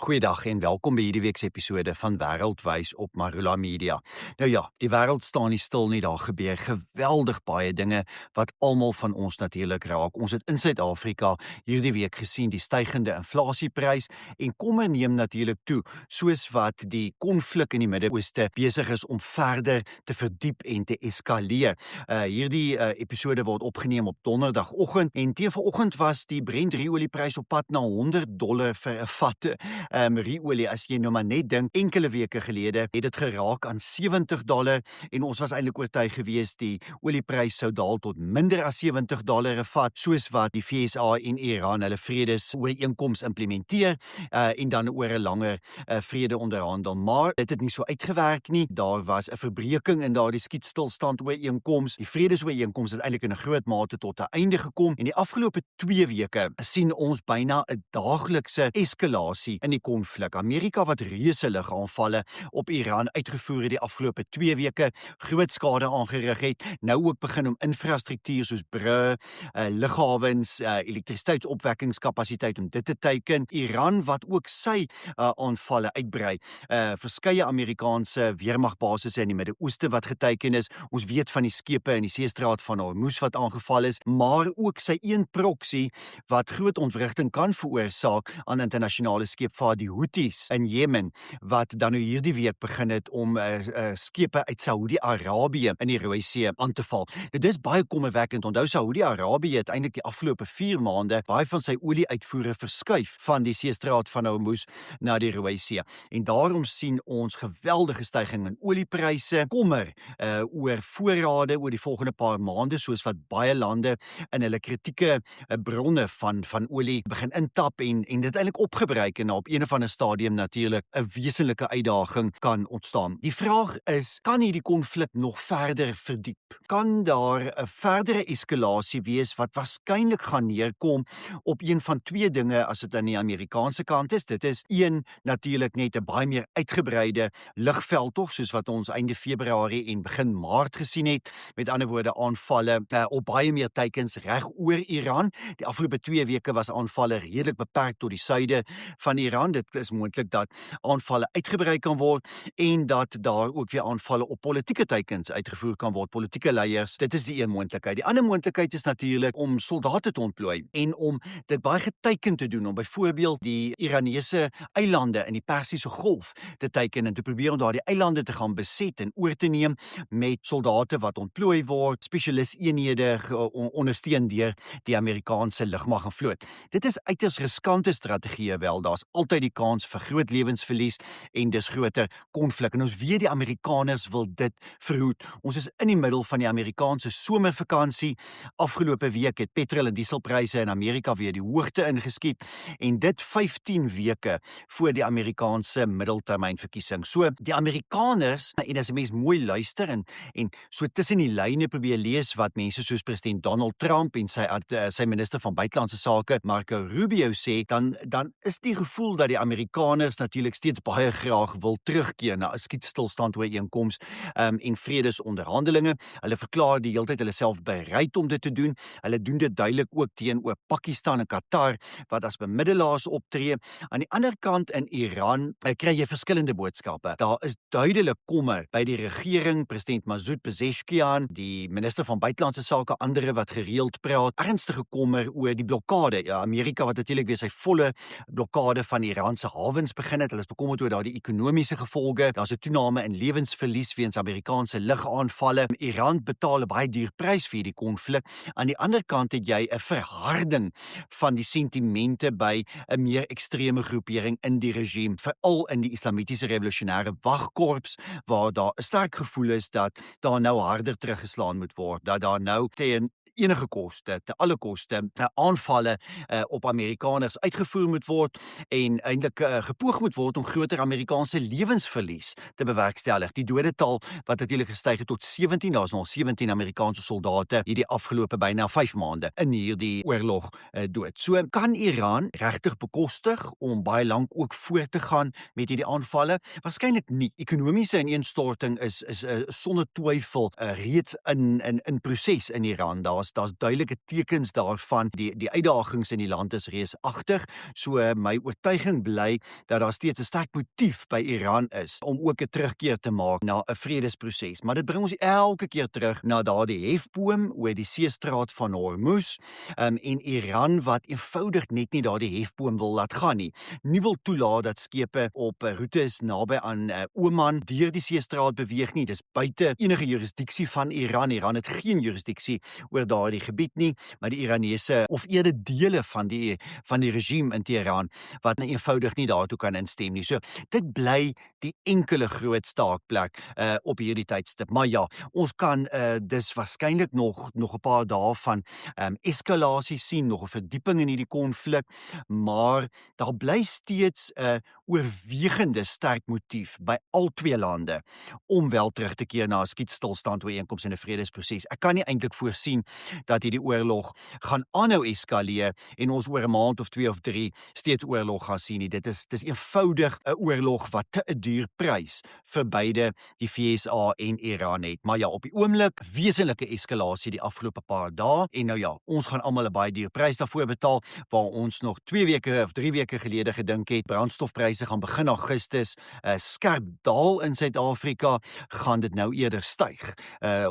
Goeiedag en welkom by hierdie week se episode van Wêreldwys op Marula Media. Nou ja, die wêreld staan nie stil nie, daar gebeur geweldig baie dinge wat almal van ons natuurlik raak. Ons het in Suid-Afrika hierdie week gesien die stygende inflasieprys en kommer neem natuurlik toe, soos wat die konflik in die Midde-Ooste besig is om verder te verdiep en te eskaleer. Hierdie episode word opgeneem op donderdagoggend en teen vanoggend was die Brent ruolieprys op pad na $100 vir 'n vat. Ruolie, as jy nou maar net dink, enkele weke gelede het dit geraak aan $70 en ons was eintlik oortuig geweest die olieprys sou daal tot minder as $70 'n vat, soos wat die VSA en Iran hulle vredesooreenkoms implementeer en dan oor 'n langer vrede onderhandel. Maar dit het nie so uitgewerk nie. Daar was 'n verbreeking in daardie skietstilstand ooreenkoms. Die vredesooreenkoms het eintlik in 'n groot mate tot 'n einde gekom en die afgelope 2 weke sien ons byna 'n daaglikse eskalasie in die konflik. Amerika wat reuse lugaanvalle op Iran uitgevoer het die afgelope 2 weke, groot skade aangerig het, nou ook begin om infrastruktuur soos brûe, lughawens, elektrisiteitsopwekkingskapasiteit om dit te teiken. Iran wat ook sy aanvalle uitbrei. Verskeie Amerikaanse weermagbasisse in die Midde-Ooste wat geteiken is. Ons weet van die skepe in die seestraat van Hormuz wat aangeval is, maar ook sy een proxy wat groot ontwrigting kan veroorsaak aan internasionale scheepvaart, die Houthis in Jemen, wat dan nou hierdie week begin het om skepe uit Saudi-Arabië in die Rooi See aan te val. Dit is baie kommerwekkend. Onthou, Saudi-Arabië het eintlik die afgelope 4 maande baie van sy olieuitvoere verskuif van die seestraat van Hormuz na die Rooi See. En daarom sien ons geweldige stygings in oliepryse, kommer oor voorrade oor die volgende paar maande, soos wat baie lande in hulle kritieke bronne van olie begin intap en dit eintlik opgebruik en op een of ander stadium natuurlik 'n wesenlike uitdaging kan ontstaan. Die vraag is, kan hierdie konflik nog verder verdiep? Kan daar 'n verdere eskalasie wees wat waarskynlik gaan neerkom op een van 2 dinge as dit aan die Amerikaanse kant is? Dit is 1 natuurlik net 'n baie meer uitgebreide lugveldtog soos wat ons einde Februarie en begin Maart gesien het. Met ander woorde aanvalle op baie meer teikens reg oor Iran. Die afgelope 2 weke was aanvalle redelik beperk tot die suide van Iran. Dit is moontlik dat aanvalle uitgebrei kan word en dat daar ook weer aanvalle op politieke teikens uitgevoer kan word, politieke leiers. Dit is die een moontlikheid. Die ander moontlikheid is natuurlik om soldate te ontplooi en om dit baie geteiken te doen, om byvoorbeeld die Iranese eilande in die Persiese Golf te teiken en te probeer om daardie eilande te gaan beset en oor te neem met soldate wat ontplooi word, spesialiseenhede ondersteun deur die Amerikaanse lugmag en vloot. Dit is uiters riskante strategieë wel. Daar's altyd die kans vir groot lewensverlies en dis groter konflik. En ons weet die Amerikaners wil dit verhoed. Ons is in die middel van die Amerikaanse somervakansie. Afgelope week het petrol en dieselpryse in Amerika weer die hoogte ingeskiet en dit 15 weke voor die Amerikaanse middeltermynverkiesing. So die Amerikaners, en as 'n mens mooi luister en so tussen die lyne probeer lees wat mense soos president Donald Trump en sy minister van buitelandse sake Marco Rubio sê, dan is die gevoel dat die Amerikaners natuurlik steeds baie graag wil terugkeer na 'n skietstilstand ooreenkoms en vredesonderhandelinge. Hulle verklaar die hele tyd hulle self bereid om dit te doen. Hulle doen dit duidelik ook teenoor Pakistan en Qatar wat as bemiddelaars optree. Aan die ander kant in Iran kry jy verskillende boodskappe. Daar is duidelik kommer by die regering, president Masoud Pezeshkian, die minister van buitelandse sake, andere wat gereeld praat, ernstige kommer oor die blokkade. Ja, Amerika wat natuurlik weer sy volle blokkade van Iran se hawens begin het. Hulle is bekommerd oor daardie ekonomiese gevolge. Daar's 'n toename in lewensverlies weens Amerikaanse lugaanvalle. Iran betaal 'n baie duur prys vir hierdie konflik. Aan die ander kant het jy 'n verharding van die sentimente by 'n meer ekstreme groepering in die regime, veral in die Islamitiese Revolusionêre Wagkorps, waar daar 'n sterk gevoel is dat daar nou harder teruggeslaan moet word, dat daar nou teen enige koste, te alle koste, aanvalle op Amerikaners uitgevoer moet word en eintlik gepoog moet word om groter Amerikaanse lewensverlies te bewerkstellig. Die dodetal wat natuurlik gestyg het tot 17, daar's nog 17 Amerikaanse soldate hierdie afgelope byna 5 maande in hierdie oorlog dood. So kan Iran regtig bekostig om baie lank ook voort te gaan met hierdie aanvalle? Waarskynlik nie. Ekonomiese ineenstorting is sonder twyfel reeds in proses in Iran. Daar daar's duidelike tekens daarvan. Die uitdagings in die land is reusagtig. So my oortuiging bly dat daar steeds 'n sterk motief by Iran is om ook 'n terugkeer te maak na 'n vredesproses. Maar dit bring ons elke keer terug na daardie hefboom oor die seestraat van Hormuz, en Iran wat eenvoudig net nie daardie hefboom wil laat gaan nie. Nie wil toelaat dat skepe op roetes naby aan Oman deur die seestraat beweeg nie. Dis buite enige jurisdiksie van Iran. Iran het geen jurisdiksie oor daardie gebied nie, maar die Iranese of eerder dele van die regime in Teheran wat eenvoudig nie daartoe kan instem nie. So dit bly die enkele groot staakplek op hierdie tydstip. Maar ja, ons kan dis waarskynlik nog 'n paar dae van eskalasie sien, nog 'n verdieping in hierdie konflik, maar daar bly steeds 'n oorwegende sterk motief by al twee lande om wel terug te keer na 'n skietstilstand ooreenkoms en 'n vredesproses. Ek kan nie eintlik voorsien dat hierdie oorlog gaan aanhou eskaleer en ons oor 'n maand of 2 of 3 steeds oorlog gaan sien nie. Dis eenvoudig 'n oorlog wat te 'n duur prys vir beide die VSA en Iran het. Maar ja, op die oomblik wesenlike eskalasie die afgelope paar dae en nou ja, ons gaan almal 'n baie duur prys daarvoor betaal waar ons nog 2 weke of 3 weke gelede gedink het brandstofpryse gaan begin Augustus skerp daal in Suid-Afrika, gaan dit nou eerder styg.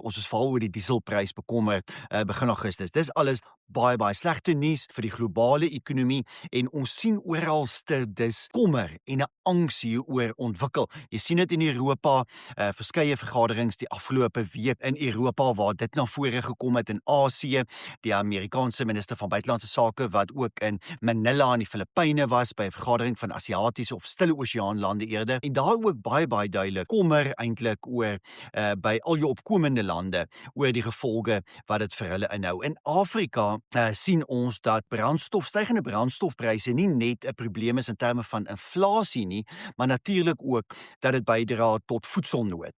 Ons is veral oor die dieselprys bekommerd begin Augustus. Dis alles baie slegte nuus vir die globale ekonomie en ons sien oralste dis kommer en 'n angs hieroor ontwikkel. Jy sien dit in Europa, verskeie vergaderings die afgelope week in Europa waar dit na vore gekom het, in Asië, die Amerikaanse minister van buitelandse sake wat ook in Manila in die Filippyne was by 'n vergadering van Asiatiese of Stille Oseaan lande eerder en daar ook baie duidelik kommer eintlik oor by al jou opkomende lande oor die gevolge wat dit vir hulle inhou. In Afrika sien ons dat stygende brandstofpryse nie net 'n probleem is in terme van inflasie nie, maar natuurlik ook dat dit bydra tot voedselnood.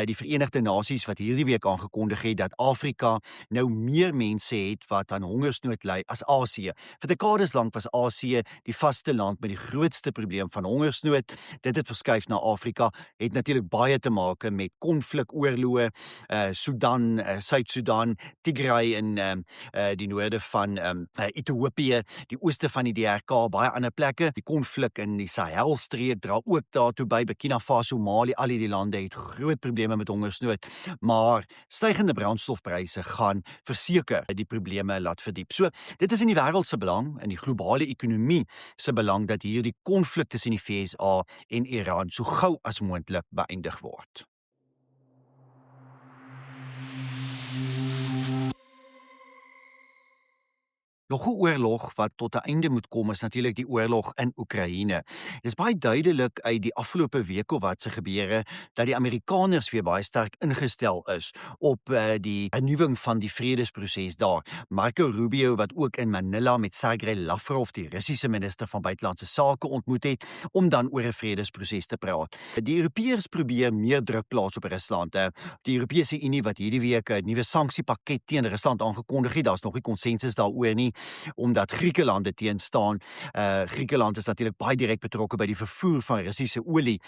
Die Verenigde Nasies wat hierdie week aangekondig het dat Afrika nou meer mense het wat aan hongersnood ly as Asië. Vir dekades lank was Asië die vaste land met die grootste probleem van hongersnood. Dit het verskuif na Afrika, het natuurlik baie te maak met konflikoorloë, Sudan, Suid-Sudan, Tigray in die noorde van Ethiopië, die ooste van die DRK, baie ander plekke. Die konflik in die Sahelstreek dra ook daartoe by. Burkina Faso, Mali, al die lande het groot probleme met hongersnood, maar stygende brandstofpryse gaan verseker die probleme laat verdiep. So, dit is in die wêreld se belang, in die globale ekonomie se belang dat hierdie konflik tussen die VSA en Iran so gou as moontlik beëindig word. Nog 'n oorlog wat tot 'n einde moet kom is natuurlik die oorlog in Oekraïne. Dit is baie duidelik uit die afgelope week of wat se gebeure dat die Amerikaners weer baie sterk ingestel is op die hernuwing van die vredesproses daar. Marco Rubio wat ook in Manila met Sergey Lavrov, die Russiese minister van buitelandse sake, ontmoet het om dan oor 'n vredesproses te praat. Die Europeërs probeer meer druk plaas op Rusland. Die Europese Unie wat hierdie week 'n nuwe sanksiepakket teen Rusland aangekondig het, daar's nog nie konsensus daaroor nie, omdat Griekeland dit teenstaan. Griekeland is natuurlik baie direk betrokke by die vervoer van Russiese olie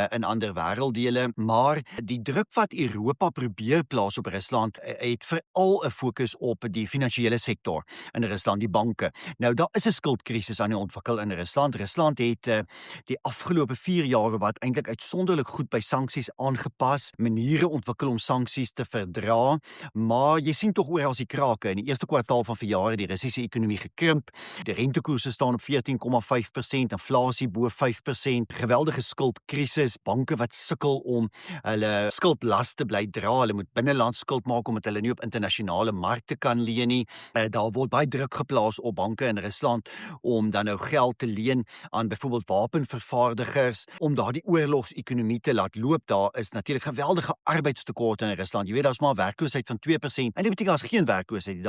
in ander wêrelddele, maar die druk wat Europa probeer plaas op Rusland het veral 'n fokus op die finansiële sektor in Rusland, die banke. Nou daar is 'n skuldkrisis aan die ontwikkel in Rusland. Rusland het die afgelope 4 jaar wat eintlik uitsonderlik goed by sanksies aangepas, maniere ontwikkel om sanksies te verdra, maar jy sien tog oral die krake. In die eerste kwartaal van verjaar het die Russiese ekonomie gekrimp. Die rentekoerse staan op 14,5%, inflasie bo 5%, geweldige skuldkrisis, banke wat sukkel om hulle skuldlas te bly dra, hulle moet binneland skuld maak omdat hulle nie op internasionale markte kan leen nie. Daar word baie druk geplaas op banke in Rusland om dan nou geld te leen aan byvoorbeeld wapenvervaardigers om daardie oorlogsekonomie te laat loop. Daar is natuurlik geweldige arbeidstekorte in Rusland. Jy weet daar's maar werkloosheid van 2% en dit beteken daar's geen werkloosheid.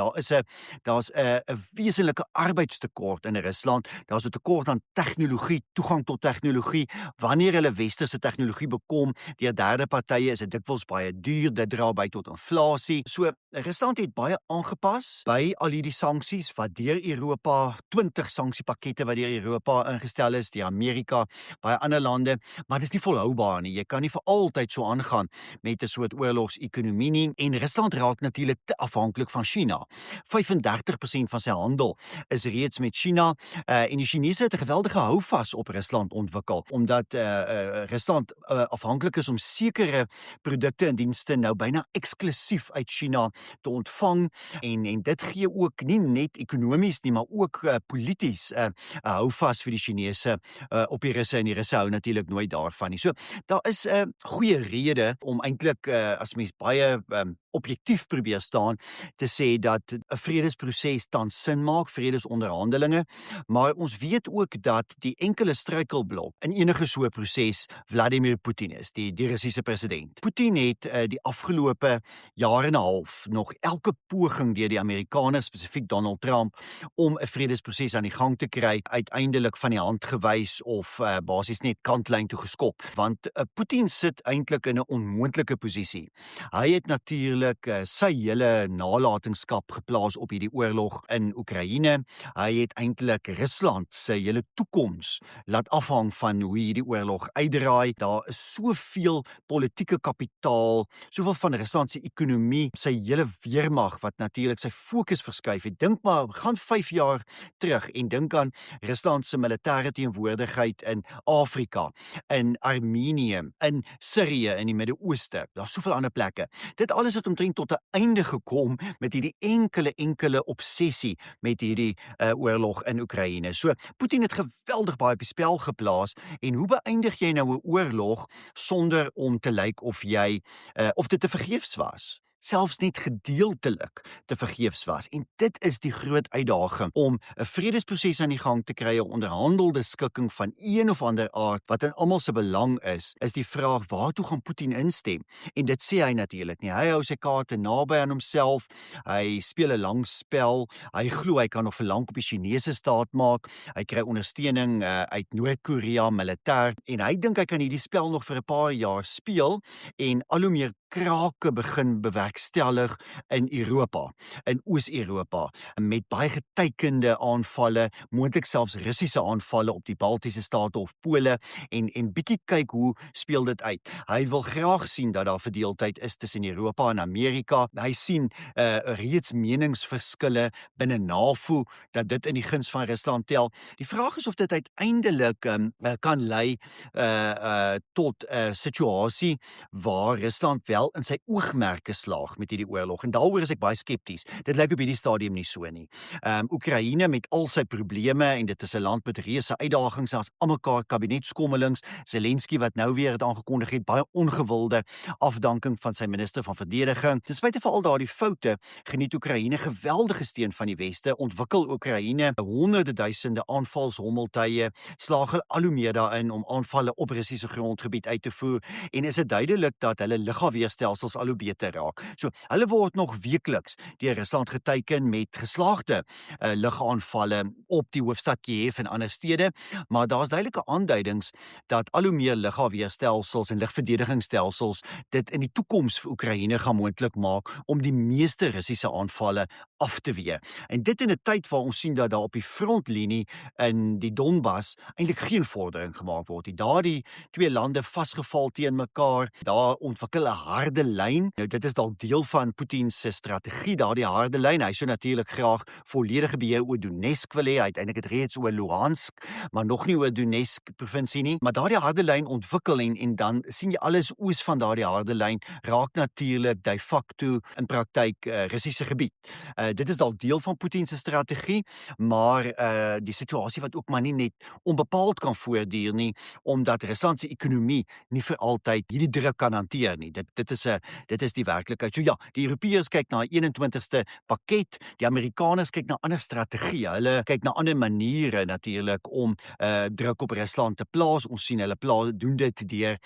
Daar's 'n 'n wesenlike arbeidstekort in Rusland. Daar's 'n tekort aan tegnologie, toegang tot tegnologie. Wanneer hulle westerse tegnologie bekom deur derde partye, is dit dikwels baie duur. Dit dra by tot inflasie. So Rusland het baie aangepas by al hierdie sanksies wat deur Europa, 20 sanksiepakkette wat deur Europa ingestel is, deur Amerika, baie ander lande, maar dis nie volhoubaar nie. Jy kan nie vir altyd so aangaan met 'n soort oorlogsekonomie nie. En Rusland raak natuurlik te afhanklik van China. 35% van sy handel is reeds met China, en die Chinese het 'n geweldige houvas op Rusland ontwikkel, omdat Rusland afhanklik is om sekere produkte en dienste nou byna eksklusief uit China te ontvang, en dit gee ook nie net ekonomies nie, maar ook polities 'n houvas vir die Chinese op die Russe, en die Russe hou natuurlik nooit daarvan nie. So daar is 'n goeie rede om eintlik, as mens baie objektief probeer staan, te sê dat 'n vredesproses tans sin maak, vredesonderhandelinge, maar ons weet ook dat die enkele struikelblok in enige so 'n proses Vladimir Putin is, die Russiese president. Putin het die afgelope jaar en 'n half nog elke poging deur die Amerikaners, spesifiek Donald Trump, om 'n vredesproses aan die gang te kry, uiteindelik van die hand gewys of basies net kantlyn toe geskop, want Putin sit eintlik in 'n onmoontlike posisie. Hy het natuurlik sy hele nalatenskap geplaas op hierdie oorlog in Oekraïne. Hy het eintlik Rusland se hele toekoms laat afhang van hoe hierdie oorlog uitdraai. Daar is soveel politieke kapitaal, soveel van Rusland se ekonomie, sy hele weermag wat natuurlik sy fokus verskuif het. Dink maar, gaan 5 jaar terug en dink aan Rusland se militêre teenwoordigheid in Afrika, in Armenië, in Sirië, in die Midde-Ooste. Daar's soveel ander plekke. Dit alles het omtrent tot 'n einde gekom met hierdie enkele obsessie met hierdie oorlog in Oekraïne. So Putin het geweldig baie op die spel geplaas, en hoe beëindig jy nou 'n oorlog sonder om te lyk of jy of dit te vergeefs was? Selfs net gedeeltelik te vergeefs was. En dit is die groot uitdaging, om 'n vredesproses aan die gang te kry, 'n onderhandelde skikking van een of ander aard, wat in almal se belang is die vraag, waartoe gaan Putin instem? En dit sê hy natuurlik nie. Hy hou sy kaarte naby aan homself, hy speel 'n lang spel, hy glo hy kan nog vir lank op die Chinese staat maak, hy kry ondersteuning uit Noord-Korea militêr, en hy dink hy kan hierdie spel nog vir 'n paar jaar speel, en al hoe meer krake begin bewerkstellig in Europa, in Oos-Europa, met baie geteikende aanvalle, moontlik selfs Russiese aanvalle op die Baltiese state of Pole, en bietjie kyk hoe speel dit uit. Hy wil graag sien dat daar verdeeldheid is tussen Europa en Amerika. Hy sien reeds meningsverskille binne NAVO, dat dit in die guns van Rusland tel. Die vraag is of dit uiteindelik kan lei tot 'n situasie waar Rusland wel in sy oogmerke slaag met hierdie oorlog, en daaroor is ek baie skepties. Dit lyk op hierdie stadium nie so nie. Oekraïne met al sy probleme, en dit is 'n land met reuse uitdagings, as almekaar kabinetskommelings, Zelensky wat nou weer het aangekondig het, baie ongewilde afdanking van sy minister van verdediging. Ten spyte van al daardie foute, geniet Oekraïne geweldige steun van die Weste, ontwikkel Oekraïne honderde duisende aanvalshommeltuie, slaag hulle al hoe meer daarin om aanvalle op Russiese grondgebied uit te voer, en is dit duidelik dat hulle lugafweerstelsels al hoe beter raak. So, hulle word nog weekliks deur Rusland geteiken met geslaagde lugaanvalle op die hoofstad Kiev en ander stede, maar daar's duidelike aanduidings dat al hoe meer lugafweerstelsels en lugverdedigingsstelsels dit in die toekoms vir Oekraïne gaan moontlik maak om die meeste Russiese aanvalle af te weer. En dit in 'n tyd waar ons sien dat daar op die frontlinie in die Donbas eintlik geen vordering gemaak word nie. Daar die twee lande vasgeval teen mekaar, daar ontwikkel 'n harde lyn. Nou dit is dalk deel van Putin se strategie, daardie harde lyn. Hy sou natuurlik graag volledige beheer oor Donetsk wil hê, uiteindelik het reeds oor Luhansk, maar nog nie oor Donetsk provinsie nie. Maar daardie harde lyn ontwikkel, en dan sien jy alles oos van daardie harde lyn raak natuurlik de facto in praktyk Russiese gebied. Dit is dalk deel van Putin se strategie, maar die situasie wat ook maar nie net onbepaald kan voortduur nie, omdat Rusland se ekonomie nie vir altyd hierdie druk kan hanteer nie. Dit dit is die werklikheid. So ja, die Europeërs kyk na 'n 21ste pakket, die Amerikaners kyk na ander strategieë. Hulle kyk na ander maniere natuurlik om druk op Rusland te plaas. Ons sien hulle doen dit deur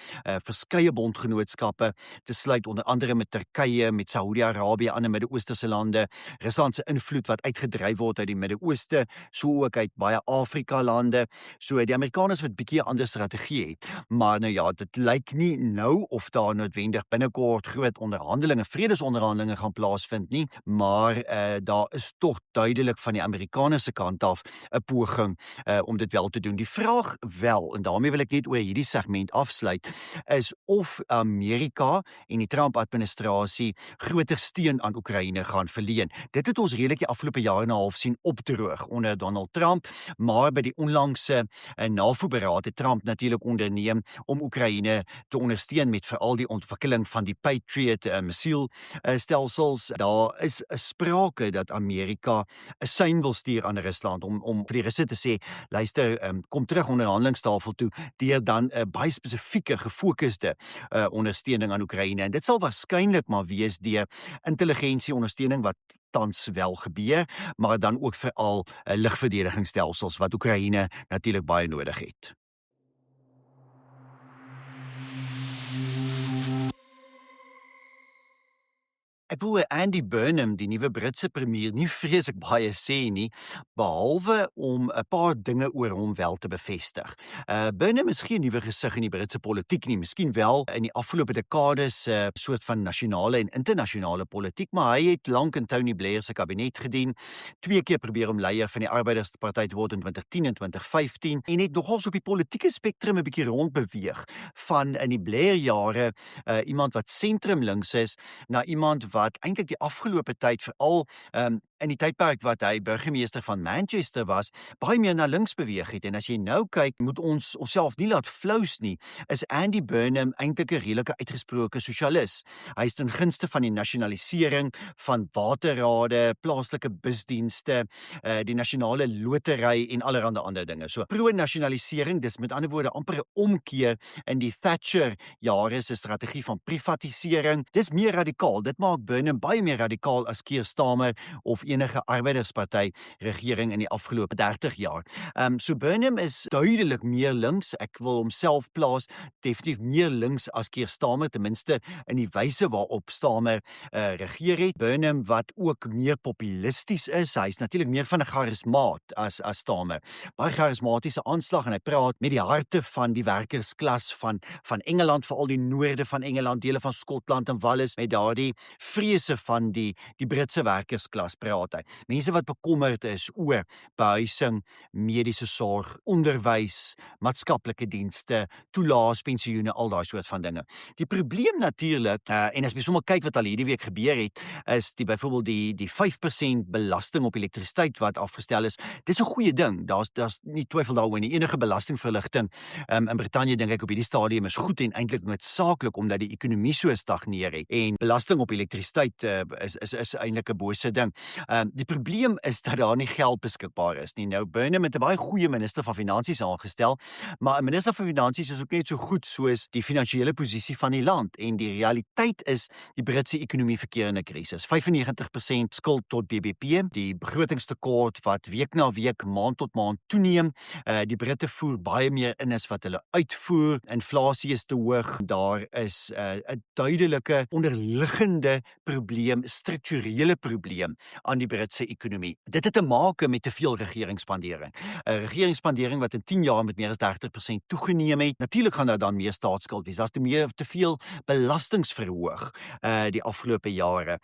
verskeie bondgenootskappe te sluit, onder andere met Turkye, met Saudi-Arabië, ander Midde-Oosterse lande. Rusland se invloed wat uitgedryf word uit die Midde-Ooste, so ook uit baie Afrika lande. So die Amerikaners wat bietjie 'n ander strategie het. Maar nou ja, dit lyk nie nou of daar noodwendig binnekort groot onderhandelinge, vredesonderhandelinge gaan plaasvind nie, maar daar is tog duidelik van die Amerikaners se kant af 'n poging om dit wel te doen. Die vraag wel, en daarmee wil ek net oor hierdie segment afsluit, is of Amerika en die Trump-administrasie groter steun aan Oekraïne gaan verleen. Dit het ons redelik die afgelope jaar en 'n half sien opdroog onder Donald Trump, maar by die onlangse NAVO-beraad het Trump natuurlik onderneem om Oekraïne te ondersteun met veral die ontwikkeling van die Patriot missielstelsels. Daar is 'n sprake dat Amerika 'n sein wil stuur aan Rusland om vir die Russe te sê, luister, kom terug onderhandelingstafel toe deur dan 'n baie spesifieke gefokusde ondersteuning aan Oekraïne. En dit sal waarskynlik maar wees deur intelligensieondersteuning wat tans wel gebeur, maar dan ook veral lugverdedigingsstelsels wat Oekraïne natuurlik baie nodig het. Ek wil Andy Burnham, die nuwe Britse premier, nie vreeslik baie sê nie, behalwe om 'n paar dinge oor hom wel te bevestig. Burnham is geen nuwe gesig in die Britse politiek nie, miskien wel in die afgelope dekades soort van nasionale en internasionale politiek, maar hy het lank in Tony Blair se kabinet gedien, 2 keer probeer om leier van die Arbeidersparty te word in 2010 en 2015, en het nogals op die politieke spektrum 'n bietjie rondbeweeg, van in die Blair jare iemand wat sentrumlinks is, na iemand wat eintlik die afgelope tyd veral in die tydperk wat hy burgemeester van Manchester was, baie meer na links beweeg het. En as jy nou kyk, moet ons onsself nie laat flous nie, is Andy Burnham eintlik 'n redelike uitgesproke sosialis. Hy is ten gunste van die nasionalisering van waterrade, plaaslike busdienste, die nasionale lotery en allerlei ander dinge. So pro-nasionalisering, dis met ander woorde amper 'n omkeer in die Thatcher jare se strategie van privatisering. Dis meer radikaal. Dit maak Burnham baie meer radikaal as Keir Starmer of enige arbeidersparty regering in die afgelope 30 jaar. So Burnham is duidelik meer links. Ek wil homself plaas definitief meer links as Keir Starmer, ten minste in die wyse waarop Starmer regeer het. Burnham wat ook meer populisties is. Hy is natuurlik meer van 'n charismaat as Starmer. Baie charismatiese aanslag, en hy praat met die harte van die werkersklas van Engeland, veral die noorde van Engeland, dele van Skotland en Wales, met daardie vrese van die Britse werkersklas praat hy. Mense wat bekommerd is oor behuising, mediese sorg, onderwys, maatskaplike dienste, toelaas, pensioene, al daai soort van dinge. Die probleem natuurlik, en as jy sommer kyk wat al hierdie week gebeur het, is byvoorbeeld die 5% belasting op elektrisiteit wat afgestel is. Dis 'n goeie ding. Daar's nie twyfel daaroor nie. Enige belastingverligting in Brittanje, dink ek, op hierdie stadium is goed en eintlik noodsaaklik omdat die ekonomie so stagneer het. En belasting op elektrisiteit is eintlik 'n bose ding. Die probleem is dat daar nie geld beskikbaar is nie. Nou Burnham het 'n baie goeie minister van finansies aangestel, maar 'n minister van finansies is ook net so goed soos die finansiële posisie van die land, en die realiteit is die Britse ekonomie verkeer in 'n krisis. 95% skuld tot BBP, die begrotingstekort wat week na week, maand tot maand toeneem. Die Britte voer baie meer in as wat hulle uitvoer. Inflasie is te hoog. Daar is 'n duidelike onderliggende probleem, strukturele probleem aan die Britse ekonomie. Dit het te maak met te veel regeringsspandering. Regeringsspandering wat in 10 jaar met meer as 30% toegeneem het. Natuurlik gaan daar dan meer staatsskuld wees. Daar's te veel belastingverhoog die afgelope jare.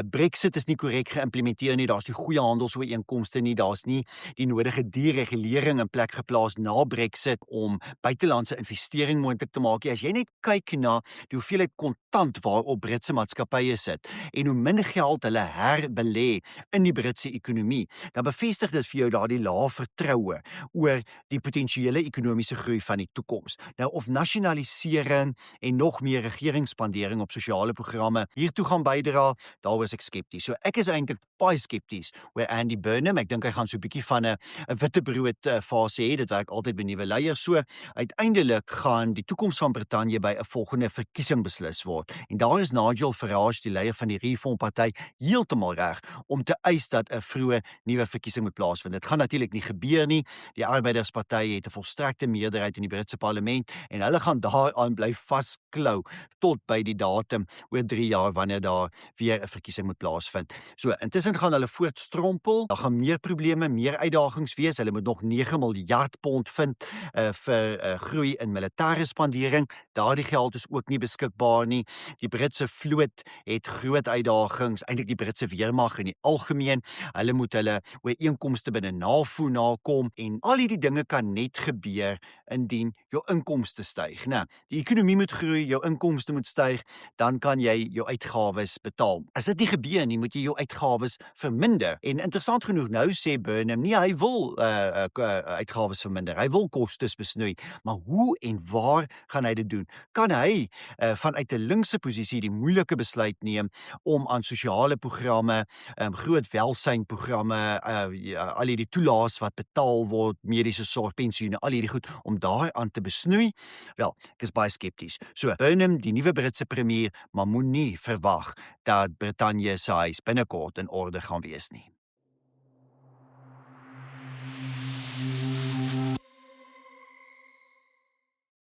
Brexit is nie korrek geïmplementeer nie. Daar's nie goeie handelsooreenkomste nie. Daar's nie die nodige deregulering in plek geplaas na Brexit om buitelandse investering moontlik te maak. As jy net kyk na die hoeveelheid kontant waarop Britse maatskappye sit, sit en hoe min geld hulle herbelê in die Britse ekonomie, dan bevestig dit vir jou daardie lae vertroue oor die potensiële ekonomiese groei van die toekoms. Nou of nasionalisering en nog meer regeringsspandering op sosiale programme hiertoe gaan bydra, daaroor is ek skepties. So ek is eintlik baie skepties oor Andy Burnham. Ek dink hy gaan so 'n bietjie van 'n witbrood fase hê. Dit werk altyd by nuwe leiers. So uiteindelik gaan die toekoms van Brittanje by 'n volgende verkiesing beslis word. En daar is Nigel Farage, die leier van die Reform Party, heeltemal reg om te eis dat 'n vroeë nuwe verkiesing moet plaasvind. Dit gaan natuurlik nie gebeur nie. Die Arbeidersparty het 'n volstrekte meerderheid in die Britse parlement en hulle gaan daaraan bly vasklou tot by die datum oor 3 jaar wanneer daar weer 'n verkiesing moet plaasvind. So intussen gaan hulle voortstrompel. Daar gaan meer probleme, meer uitdagings wees. Hulle moet nog 9 miljard pond vind vir groei in militêre spandering. Daardie geld is ook nie beskikbaar nie. Die Britse vloot het groot uitdagings, eintlik die Britse weermag in die algemeen. Hulle moet hulle ooreenkomste binne NAVO nakom en al hierdie dinge kan net gebeur indien jou inkomste styg. Nou, die ekonomie moet groei, jou inkomste moet styg, dan kan jy jou uitgawes betaal. As dit nie gebeur nie, moet jy jou uitgawes verminder. En interessant genoeg nou sê Burnham nie hy wil uitgawes verminder. Hy wil kostes besnoei, maar hoe en waar gaan hy dit doen? Kan hy vanuit 'n linkse posisie die moeilike besluit neem om aan sosiale programme, groot welsynprogramme, al hierdie toelaas wat betaal word, mediese sorg, pensioene, al hierdie goed om daaraan te besnoei? Wel, ek is baie skepties. So Burnham, die nuwe Britse premier, maar moenie verwag dat Brittanje se huis binnekort in orde gaan wees nie.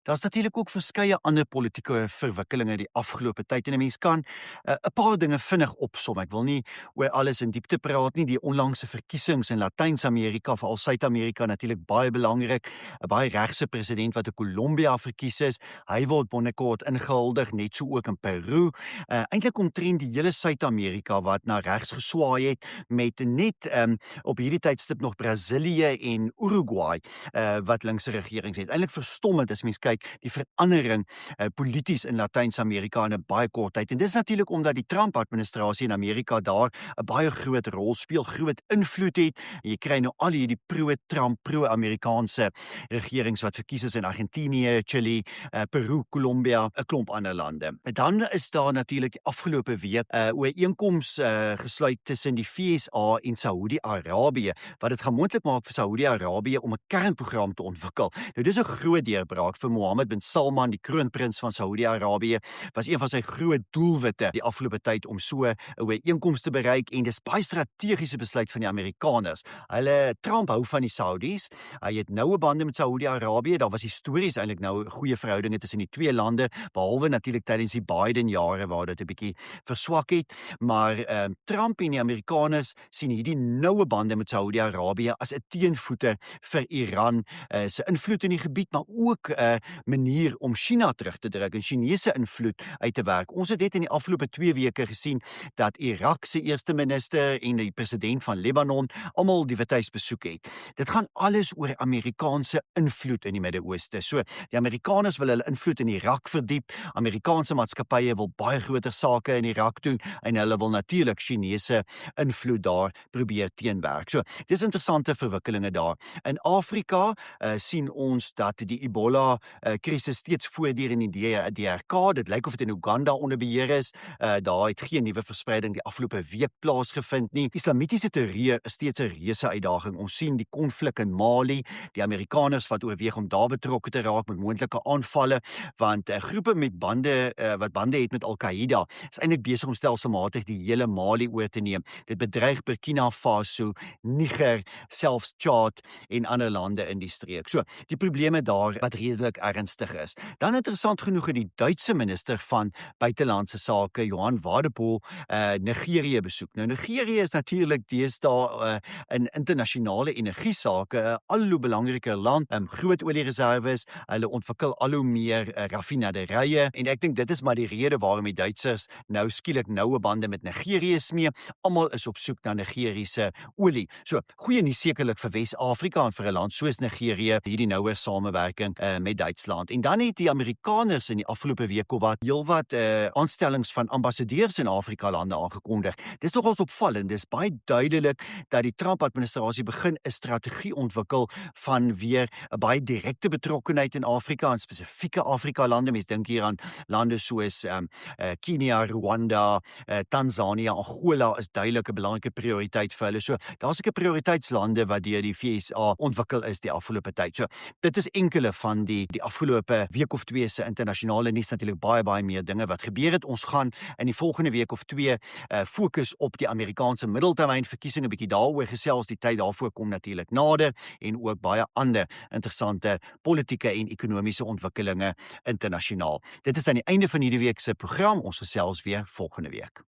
Daar's natuurlik ook verskeie ander politieke verwikkelinge die afgelope tyd en 'n mens kan 'n paar dinge vinnig opsom. Ek wil nie oor alles in diepte praat nie. Die onlangse verkiesings in Latyns-Amerika, veral Suid-Amerika natuurlik baie belangrik. 'n Baie regse president wat in Kolumbia verkies is. Hy word binnekort ingehuldig, net so ook in Peru. Eintlik omtrent die hele Suid-Amerika wat na regs geswaai het met net op hierdie tydstip nog Brasilië en Uruguay wat linkse regerings het. Eintlik verstommend as mens kyk die verandering polities in Latyns-Amerika in 'n baie kort tyd. En dis natuurlik omdat die Trump-administrasie in Amerika daar 'n baie groot rol speel, groot invloed het. En jy kry nou al hierdie pro-Trump, pro-Amerikaanse regerings wat verkies is in Argentinië, Chili, Peru, Kolumbia, 'n klomp ander lande. En dan is daar natuurlik afgelope week 'n ooreenkoms gesluit tussen die VSA en Saudi-Arabië wat dit gaan moontlik maak vir Saudi-Arabië om 'n kernprogram te ontwikkel. Nou dis 'n groot deurbraak vir Mohammed bin Salman, die kroonprins van Saudi-Arabië, was een van sy groot doelwitte die afgelope tyd om so 'n ooreenkoms te bereik en dis baie strategiese besluit van die Amerikaners. Trump hou van die Saudis. Hy het noue bande met Saudi-Arabië. Daar was histories eintlik nou goeie verhoudinge tussen die twee lande, behalwe natuurlik tydens die Biden jare waar dit 'n bietjie verswak het, maar Trump en die Amerikaners sien hierdie noue bande met Saudi-Arabië as 'n teenvoeter vir Iran se invloed in die gebied, maar ook 'n manier om China terug te druk en Chinese invloed uit te werk. Ons het dit in die afgelope 2 weke gesien dat Irak se eerste minister en die president van Libanon almal die Withuis besoek het. Dit gaan alles oor Amerikaanse invloed in die Midde-Ooste. So, die Amerikaners wil hulle invloed in Irak verdiep. Amerikaanse maatskappye wil baie groter sake in Irak doen en hulle wil natuurlik Chinese invloed daar probeer teenwerk. So, dis interessante verwikkelinge daar. In Afrika sien ons dat die Ebola krisis steeds voortduur in die DRK. Dit lyk of dit in Uganda onder beheer is. Daar het geen nuwe verspreiding die afgelope week plaasgevind nie. Islamitiese terreur is steeds 'n reuse uitdaging. Ons sien die konflik in Mali, die Amerikaners wat oorweeg om daar betrokke te raak met moontlike aanvalle, want groepe met wat bande het met Al-Qaeda is eintlik besig om stelselmatig die hele Mali oor te neem. Dit bedreig Burkina Faso, Niger, selfs Chad en ander lande in die streek. So, die probleme daar wat redelik ernstig is. Dan interessant genoeg het die Duitse minister van buitelandse sake, Johan Wadephol, Nigerië besoek. Nou Nigerië is natuurlik deesdae in internasionale energiesake 'n al hoe belangriker land, groot oliereserwes, hulle ontwikkel al hoe meer raffinaderye en ek dink dit is maar die rede waarom die Duitsers nou skielik noue bande met Nigerië smee. Almal is op soek na Nigeriese olie. So, goeie nuus sekerlik vir Wes-Afrika en vir 'n land soos Nigerië, hierdie noue samewerking met Duitsland. prioriteitsland. En dan het die Amerikaners in die afgelope week of wat heelwat aanstellings van ambassadeurs in Afrika lande aangekondig. Dis nogals opvallend. Dis baie duidelik dat die Trump-administrasie begin 'n strategie ontwikkel van weer 'n baie direkte betrokkenheid in Afrika, in spesifieke Afrika-lande. Mens dink hier aan lande soos Kenia, Rwanda, Tanzania, Angola is duidelik 'n belangrike prioriteit vir hulle. So, daar's seker prioriteitslande wat deur die FSA ontwikkel is die afgelope tyd. So, dit is enkele van die afgelope week of twee se internasionale nuus, natuurlik baie meer dinge wat gebeur het. Ons gaan in die volgende week of twee fokus op die Amerikaanse middeltermynverkiesing, 'n bietjie daaroor gesels. Die tyd daarvoor kom natuurlik nader en ook baie ander interessante politieke en ekonomiese ontwikkelinge internasionaal. Dit is aan die einde van hierdie week se program. Ons gesels weer volgende week.